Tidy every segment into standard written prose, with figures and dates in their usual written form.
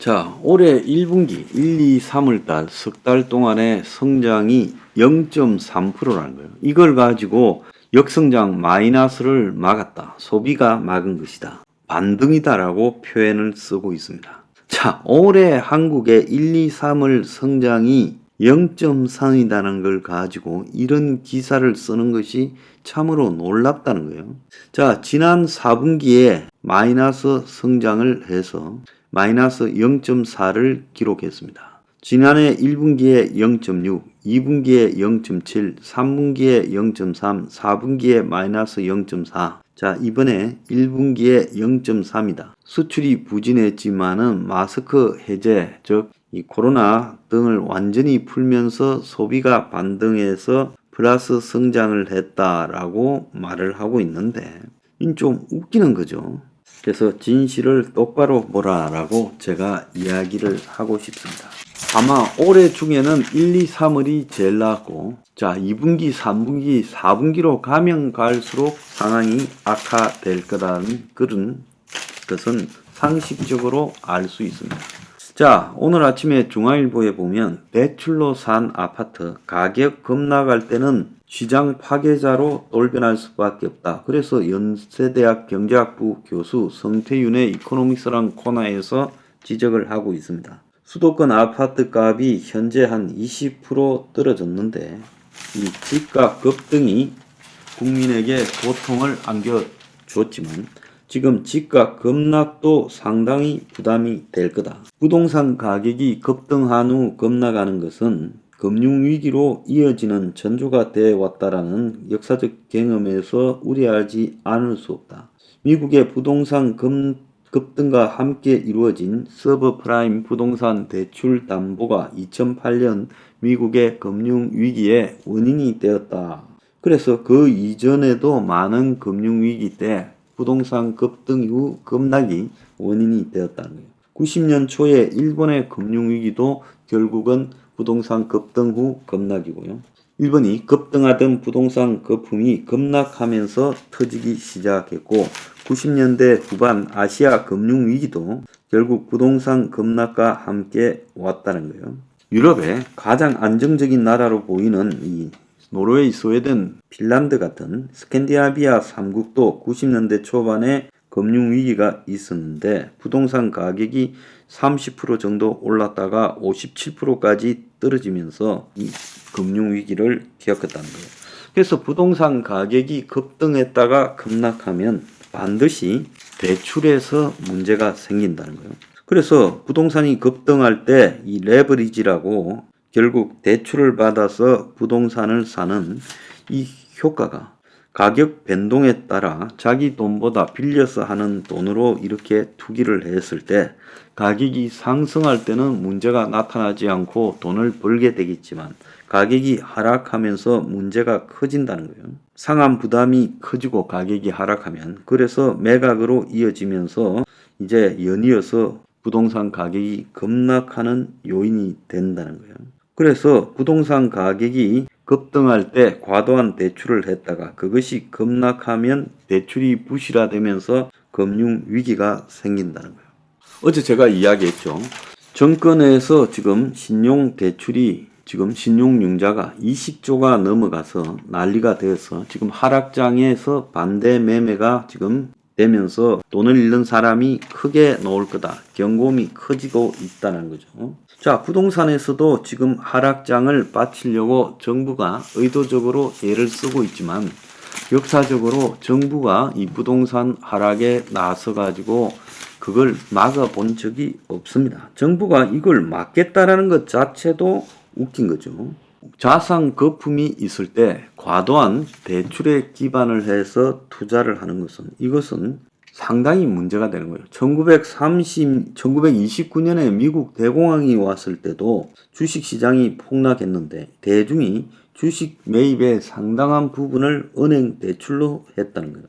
자, 올해 1분기 1, 2, 3월달 석 달 동안의 성장이 0.3%라는 거예요. 이걸 가지고 역성장 마이너스를 막았다. 소비가 막은 것이다. 반등이다라고 표현을 쓰고 있습니다. 자, 올해 한국의 1, 2, 3월 성장이 0.3이라는 걸 가지고 이런 기사를 쓰는 것이 참으로 놀랍다는 거예요. 자, 지난 4분기에 마이너스 성장을 해서 마이너스 0.4를 기록했습니다. 지난해 1분기에 0.6, 2분기에 0.7, 3분기에 0.3, 4분기에 마이너스 0.4. 자, 이번에 1분기에 0.3이다. 수출이 부진했지만은 마스크 해제, 즉 이 코로나 등을 완전히 풀면서 소비가 반등해서 플러스 성장을 했다라고 말을 하고 있는데 좀 웃기는 거죠. 그래서 진실을 똑바로 보라라고 제가 이야기를 하고 싶습니다. 아마 올해 중에는 1, 2, 3월이 제일 나았고, 자, 2분기, 3분기, 4분기로 가면 갈수록 상황이 악화될 거라는 그런 것은 상식적으로 알 수 있습니다. 자, 오늘 아침에 중앙일보에 보면 대출로 산 아파트 가격 급락할 때는 시장 파괴자로 돌변할 수밖에 없다. 그래서 연세대학 경제학부 교수 성태윤의 이코노믹스란 코너에서 지적을 하고 있습니다. 수도권 아파트 값이 현재 한 20% 떨어졌는데 이 집값 급등이 국민에게 고통을 안겨주었지만 지금 집값 급락도 상당히 부담이 될 거다. 부동산 가격이 급등한 후 급락하는 것은 금융위기로 이어지는 전조가 되어 왔다라는 역사적 경험에서 우려하지 않을 수 없다. 미국의 부동산 급등과 함께 이루어진 서브프라임 부동산 대출 담보가 2008년 미국의 금융위기의 원인이 되었다. 그래서 그 이전에도 많은 금융위기 때 부동산 급등 이후 급락이 원인이 되었다는 거예요. 90년 초에 일본의 금융위기도 결국은 부동산 급등 후 급락이고요. 일본이 급등하던 부동산 거품이 급락하면서 터지기 시작했고 90년대 후반 아시아 금융위기도 결국 부동산 급락과 함께 왔다는 거예요. 유럽의 가장 안정적인 나라로 보이는 이 노르웨이, 스웨덴, 핀란드 같은 스칸디나비아 3국도 90년대 초반에 금융위기가 있었는데 부동산 가격이 30% 정도 올랐다가 57%까지 떨어지면서 이 금융위기를 겪었다는 거예요. 그래서 부동산 가격이 급등했다가 급락하면 반드시 대출에서 문제가 생긴다는 거예요. 그래서 부동산이 급등할 때 이 레버리지라고 결국 대출을 받아서 부동산을 사는 이 효과가 가격 변동에 따라 자기 돈보다 빌려서 하는 돈으로 이렇게 투기를 했을 때 가격이 상승할 때는 문제가 나타나지 않고 돈을 벌게 되겠지만 가격이 하락하면서 문제가 커진다는 거예요. 상한 부담이 커지고 가격이 하락하면 그래서 매각으로 이어지면서 이제 연이어서 부동산 가격이 급락하는 요인이 된다는 거예요. 그래서 부동산 가격이 급등할 때 과도한 대출을 했다가 그것이 급락하면 대출이 부실화되면서 금융위기가 생긴다는 거예요. 어제 제가 이야기했죠. 정권에서 지금 신용대출이 지금 신용융자가 20조가 넘어가서 난리가 되어서 지금 하락장에서 반대 매매가 지금 되면서 돈을 잃는 사람이 크게 나올 거다. 경고음이 커지고 있다는 거죠. 자, 부동산에서도 지금 하락장을 바치려고 정부가 의도적으로 애를 쓰고 있지만 역사적으로 정부가 이 부동산 하락에 나서가지고 그걸 막아본 적이 없습니다. 정부가 이걸 막겠다라는 것 자체도 웃긴 거죠. 자산 거품이 있을 때 과도한 대출에 기반을 해서 투자를 하는 이것은 상당히 문제가 되는 거예요. 1929년에 미국 대공황이 왔을 때도 주식시장이 폭락했는데 대중이 주식 매입의 상당한 부분을 은행 대출로 했다는 거예요.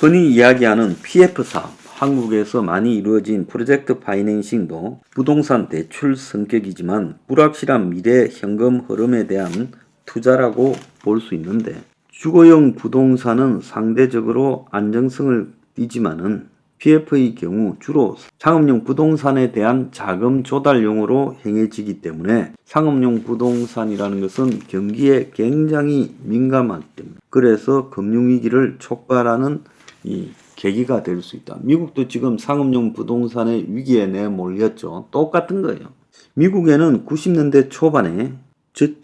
흔히 이야기하는 PF 사업, 한국에서 많이 이루어진 프로젝트 파이낸싱도 부동산 대출 성격이지만 불확실한 미래 현금 흐름에 대한 투자라고 볼 수 있는데 주거용 부동산은 상대적으로 안정성을 띠지만은 PF의 경우 주로 상업용 부동산에 대한 자금 조달용으로 행해지기 때문에 상업용 부동산이라는 것은 경기에 굉장히 민감하기 때문에 그래서 금융위기를 촉발하는 이 계기가 될 수 있다. 미국도 지금 상업용 부동산의 위기에 내몰렸죠. 똑같은 거예요. 미국에는 90년대 초반에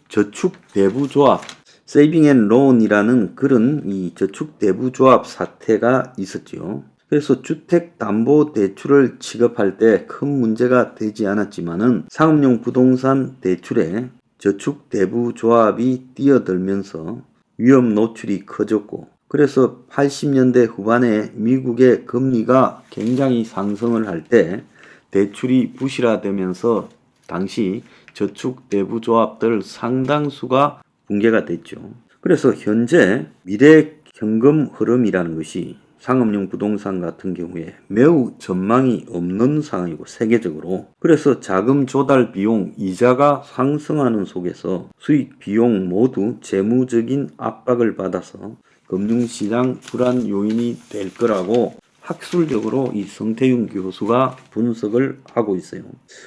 저축대부조합 세이빙 앤 론이라는 그런 이 저축대부조합 사태가 있었죠. 그래서 주택담보대출을 취급할 때 큰 문제가 되지 않았지만은 상업용 부동산 대출에 저축대부조합이 뛰어들면서 위험 노출이 커졌고 그래서 80년대 후반에 미국의 금리가 굉장히 상승을 할 때 대출이 부실화되면서 당시 저축대부조합들 상당수가 붕괴가 됐죠. 그래서 현재 미래 현금 흐름이라는 것이 상업용 부동산 같은 경우에 매우 전망이 없는 상황이고 세계적으로 그래서 자금 조달 비용 이자가 상승하는 속에서 수익 비용 모두 재무적인 압박을 받아서 금융시장 불안 요인이 될 거라고 학술적으로 이 성태윤 교수가 분석을 하고 있어요.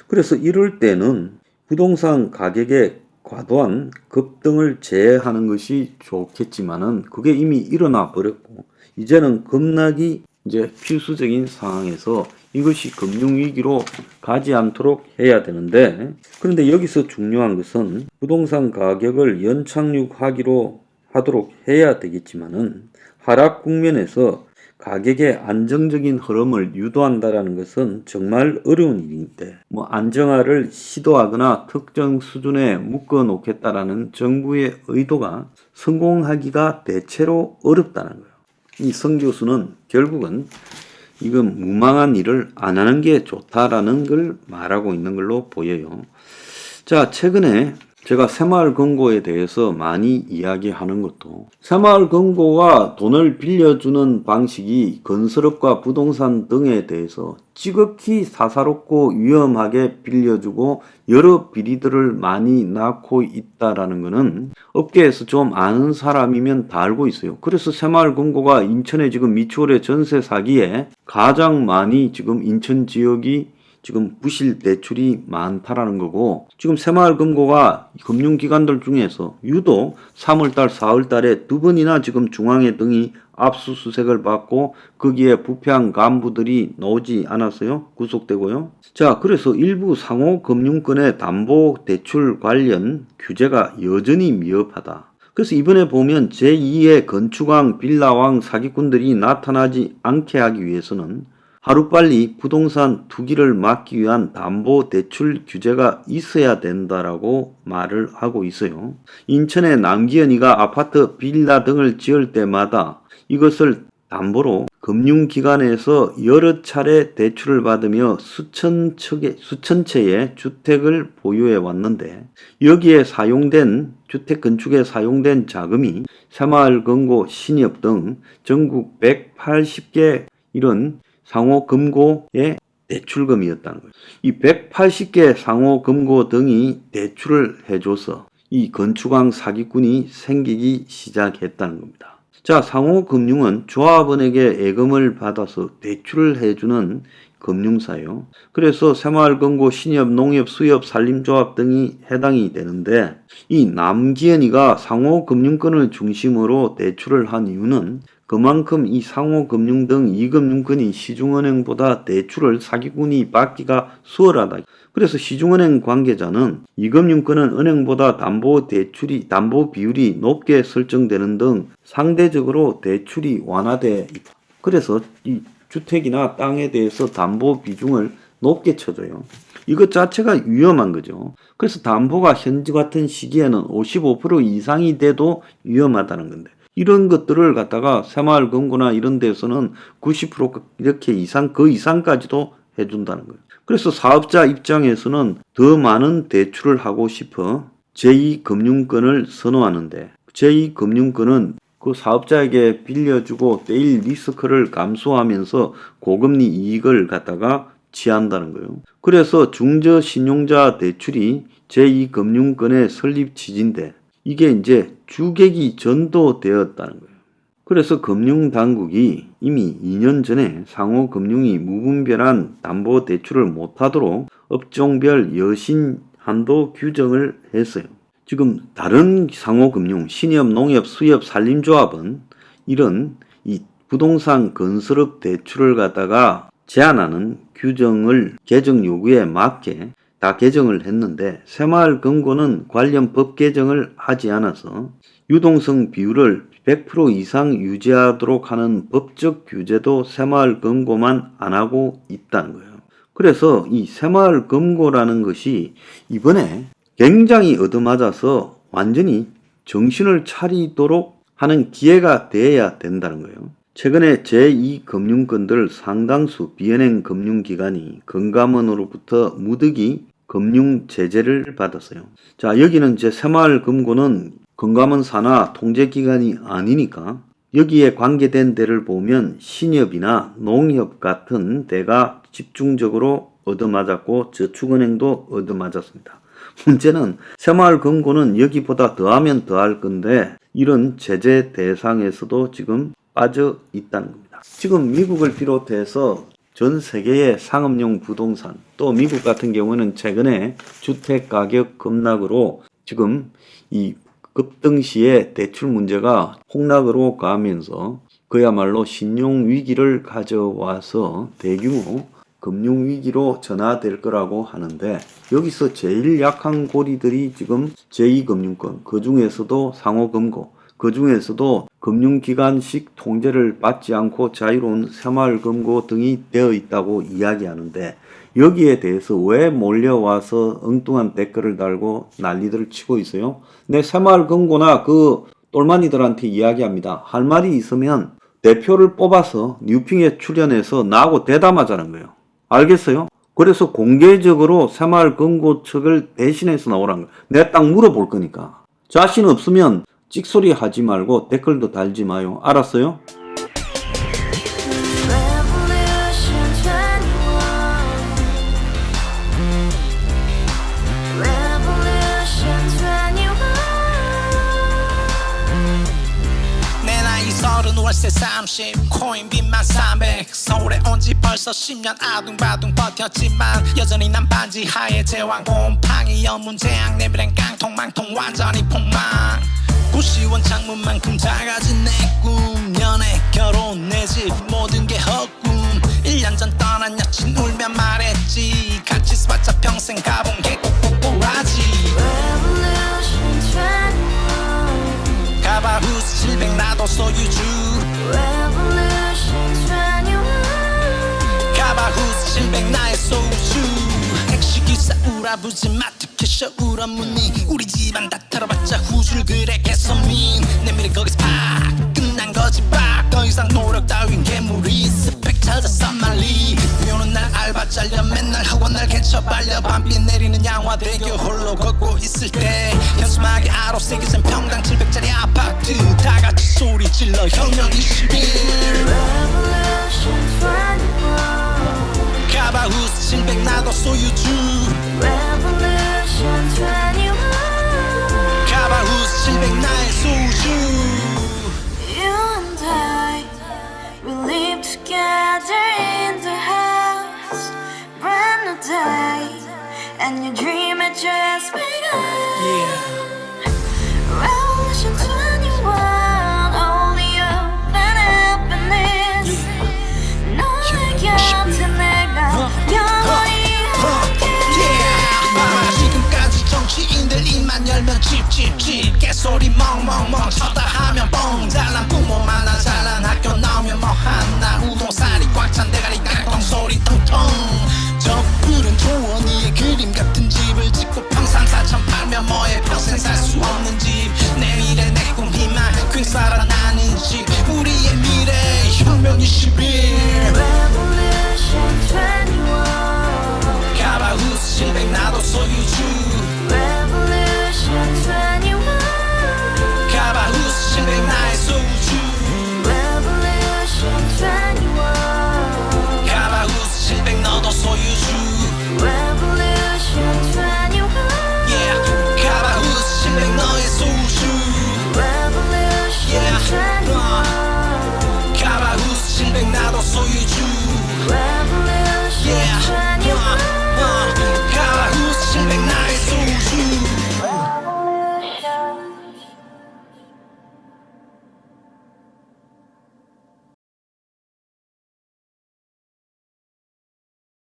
그래서 이럴 때는 부동산 가격의 과도한 급등을 제외하는 것이 좋겠지만은 그게 이미 일어나 버렸고 이제는 급락이 이제 필수적인 상황에서 이것이 금융위기로 가지 않도록 해야 되는데 그런데 여기서 중요한 것은 부동산 가격을 연착륙하기로 하도록 해야 되겠지만은 하락 국면에서 가격의 안정적인 흐름을 유도한다라는 것은 정말 어려운 일인데 안정화를 시도하거나 특정 수준에 묶어 놓겠다라는 정부의 의도가 성공하기가 대체로 어렵다는 거예요. 이 성 교수는 결국은 이건 무망한 일을 안 하는 게 좋다라는 걸 말하고 있는 걸로 보여요. 자, 최근에 제가 새마을금고에 대해서 많이 이야기하는 것도 새마을금고가 돈을 빌려주는 방식이 건설업과 부동산 등에 대해서 지극히 사사롭고 위험하게 빌려주고 여러 비리들을 많이 낳고 있다라는 것은 업계에서 좀 아는 사람이면 다 알고 있어요. 그래서 새마을금고가 인천에 지금 미추홀의 전세 사기에 가장 많이 지금 인천 지역이 지금 부실 대출이 많다라는 거고 지금 새마을금고가 금융기관들 중에서 유독 3월달 4월달에 두 번이나 지금 중앙회 등이 압수수색을 받고 거기에 부패한 간부들이 나오지 않았어요? 구속되고요. 자, 그래서 일부 상호금융권의 담보대출 관련 규제가 여전히 미흡하다. 그래서 이번에 보면 제2의 건축왕 빌라왕 사기꾼들이 나타나지 않게 하기 위해서는 하루빨리 부동산 투기를 막기 위한 담보대출 규제가 있어야 된다라고 말을 하고 있어요. 인천의 남기현이가 아파트, 빌라 등을 지을 때마다 이것을 담보로 금융기관에서 여러 차례 대출을 받으며 수천 채의 주택을 보유해 왔는데 여기에 사용된 주택 건축에 사용된 자금이 새마을금고, 신협 등 전국 180개 이런 상호금고의 대출금이었다는 거예요. 이 180개 상호금고 등이 대출을 해줘서 이 건축왕 사기꾼이 생기기 시작했다는 겁니다. 자, 상호금융은 조합원에게 예금을 받아서 대출을 해주는 금융사예요. 그래서 새마을금고, 신협, 농협, 수협, 산림조합 등이 해당이 되는데 이 남기현이가 상호금융권을 중심으로 대출을 한 이유는 그만큼 이 상호금융 등 이금융권이 시중은행보다 대출을 사기꾼이 받기가 수월하다. 그래서 시중은행 관계자는 이금융권은 은행보다 담보 비율이 높게 설정되는 등 상대적으로 대출이 완화돼 있다. 그래서 이 주택이나 땅에 대해서 담보 비중을 높게 쳐줘요. 이것 자체가 위험한 거죠. 그래서 담보가 현재 같은 시기에는 55% 이상이 돼도 위험하다는 건데 이런 것들을 갖다가 새마을금고나 이런 데서는 90% 이렇게 그 이상까지도 해준다는 거예요. 그래서 사업자 입장에서는 더 많은 대출을 하고 싶어 제2금융권을 선호하는데 제2금융권은 그 사업자에게 빌려주고 대일 리스크를 감수하면서 고금리 이익을 갖다가 취한다는 거예요. 그래서 중저신용자 대출이 제2금융권의 설립 취지인데 이게 이제 주객이 전도되었다는 거예요. 그래서 금융당국이 이미 2년 전에 상호금융이 무분별한 담보대출을 못하도록 업종별 여신 한도 규정을 했어요. 지금 다른 상호금융, 신협, 농협, 수협, 산림조합은 이런 이 부동산 건설업 대출을 갖다가 제한하는 규정을 개정 요구에 맞게 다 개정을 했는데 새마을금고는 관련 법 개정을 하지 않아서 유동성 비율을 100% 이상 유지하도록 하는 법적 규제도 새마을금고만 안 하고 있다는 거예요. 그래서 이 새마을금고라는 것이 이번에 굉장히 얻어맞아서 완전히 정신을 차리도록 하는 기회가 돼야 된다는 거예요. 최근에 제2금융권들 상당수 비은행 금융기관이 금감원으로부터 무더기 금융 제재를 받았어요. 자, 여기는 이제 새마을금고는 금감원 산하 통제기관이 아니니까 여기에 관계된 데를 보면 신협이나 농협 같은 데가 집중적으로 얻어맞았고 저축은행도 얻어맞았습니다. 문제는 새마을금고는 여기보다 더하면 더할 건데 이런 제재 대상에서도 지금 빠져 있다는 겁니다. 지금 미국을 비롯해서 전 세계의 상업용 부동산, 또 미국 같은 경우는 최근에 주택 가격 급락으로 지금 이 급등시에 대출 문제가 폭락으로 가면서 그야말로 신용 위기를 가져와서 대규모 금융 위기로 전화될 거라고 하는데 여기서 제일 약한 고리들이 지금 제2금융권, 그 중에서도 상호금고, 그 중에서도 금융기관식 통제를 받지 않고 자유로운 새마을금고 등이 되어 있다고 이야기하는데 여기에 대해서 왜 몰려와서 엉뚱한 댓글을 달고 난리들을 치고 있어요? 내 새마을금고나 그 똘마니들한테 이야기합니다. 할 말이 있으면 대표를 뽑아서 뉴핑에 출연해서 나하고 대담하자는 거예요. 알겠어요? 그래서 공개적으로 새마을금고 측을 대신해서 나오라는 거예요. 내가 딱 물어볼 거니까. 자신 없으면 찍소리 하지 말고 댓글도 달지 마요. 알았어요? 월세 30 코인빚만 300 서울에 온 지 벌써 10년 아둥바둥 버텼지만 여전히 난 반지 하에 제왕 곰팡이 연문제약 내비랑 깡통망통 완전히 폭망 고시원 창문만큼 작아진 내 꿈 연애 결혼 내 집 모든 게 헛꿈 1년 전 떠난 여친 울며 말했지 같이 살자 평생 가본 게 꼭꼭꼭하지 가바후스 700 나도 소유주 가바후스 700 나의 소유주 택시기사 우라부지 마트캐셔 울어무니 우리 집안 다 털어봤자 후줄 그래 개선민 내 미래 거기서 팍 끝난 거지 팍더 이상 노력 따윈 괴물이 스펙 찾아서 말리 비오는 날 알바 잘려 맨날 학원 날 개쳐 발려 밤비 내리는 양화대교 홀로 걷고 있을 때 현수막에 아로 새겨진 평당 700짜리 아파트 다같이 소리 질러 혁명 21 가바후스 700 나도 소유주 가바후스 700 나의 소유주 You and I, we live together in the house, brand new day, and your dream had just begun. Revolution 21, only open happiness. 너의 곁에 내가 영원히 함께. 지금까지 정치인들 입만 열면 찝찝찝 개소리 멍멍멍 쳤다 하면 뻥 잘난 부모 만나 잘난 학교 나오면 뭐 하나 우동살이 꽉 찬 대가리 깡통 소리 텅텅 저 푸른 초원위에 그림 같은 집을 짓고 평상 4천 팔면 뭐해 평생 살 수 없는 집 내 미래 내 꿈 희망 퀸 살아나는 집 우리의 미래 혁명 21 Revolution 21. 가바후스 700 나도 소유주